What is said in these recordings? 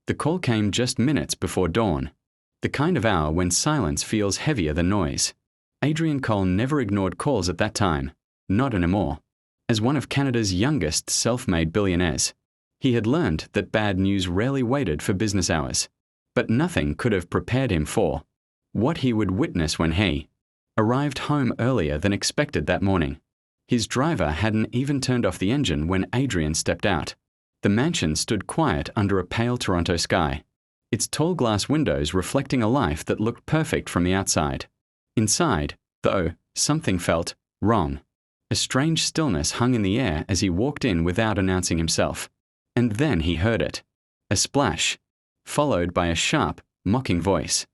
The call came just minutes before dawn, the kind of hour when silence feels heavier than noise. Adrian Cole never ignored calls at that time, not anymore. As one of Canada's youngest self-made billionaires, he had learned that bad news rarely waited for business hours. But nothing could have prepared him for what he would witness when he arrived home earlier than expected that morning. His driver hadn't even turned off the engine when Adrian stepped out. The mansion stood quiet under a pale Toronto sky, its tall glass windows reflecting a life that looked perfect from the outside. Inside, though, something felt wrong. A strange stillness hung in the air as he walked in without announcing himself. And then he heard it. A splash, followed by a sharp, mocking voice.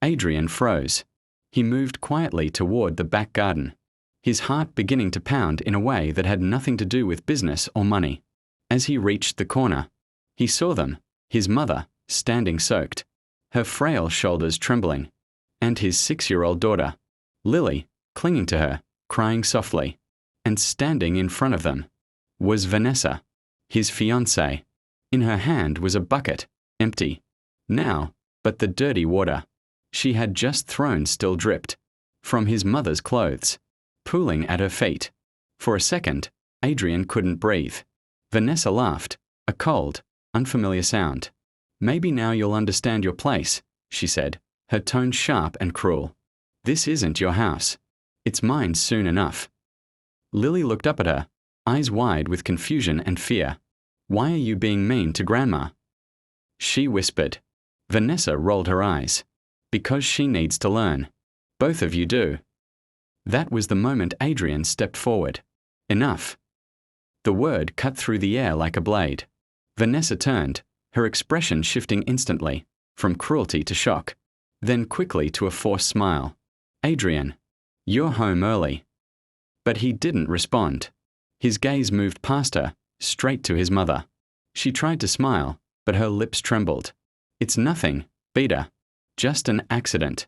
Adrian froze. He moved quietly toward the back garden, his heart beginning to pound in a way that had nothing to do with business or money. As he reached the corner, he saw them, his mother, standing soaked, her frail shoulders trembling, and his 6-year-old daughter, Lily, clinging to her, crying softly. And standing in front of them was Vanessa, his fiancée. In her hand was a bucket, empty now, but the dirty water she had just thrown still dripped from his mother's clothes, pooling at her feet. For a second, Adrian couldn't breathe. Vanessa laughed, a cold, unfamiliar sound. "Maybe now you'll understand your place," she said, her tone sharp and cruel. "This isn't your house. It's mine soon enough." Lily looked up at her, eyes wide with confusion and fear. "Why are you being mean to Grandma?" she whispered. Vanessa rolled her eyes. "Because she needs to learn. Both of you do." That was the moment Adrian stepped forward. "Enough." The word cut through the air like a blade. Vanessa turned, her expression shifting instantly, from cruelty to shock, then quickly to a forced smile. "Adrian, you're home early." But he didn't respond. His gaze moved past her, straight to his mother. She tried to smile, but her lips trembled. "It's nothing, Beta. Just an accident."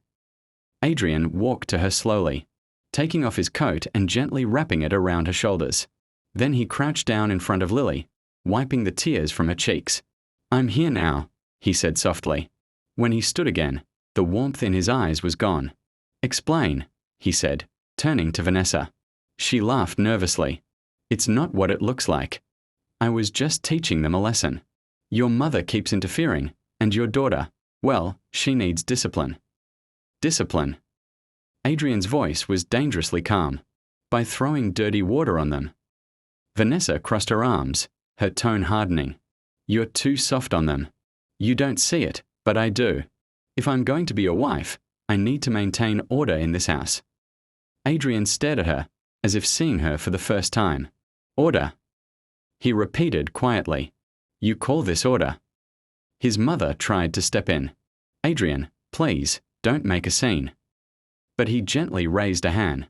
Adrian walked to her slowly, taking off his coat and gently wrapping it around her shoulders. Then he crouched down in front of Lily, wiping the tears from her cheeks. "I'm here now," he said softly. When he stood again, the warmth in his eyes was gone. "Explain," he said, turning to Vanessa. She laughed nervously. "It's not what it looks like. I was just teaching them a lesson. Your mother keeps interfering, and your daughter, well, she needs discipline." "Discipline?" Adrian's voice was dangerously calm. "By throwing dirty water on them." Vanessa crossed her arms, her tone hardening. "You're too soft on them. You don't see it, but I do. If I'm going to be your wife, I need to maintain order in this house." Adrian stared at her, as if seeing her for the first time. "Order?" he repeated quietly. "You call this order?" His mother tried to step in. "Adrian, please, don't make a scene." But he gently raised a hand.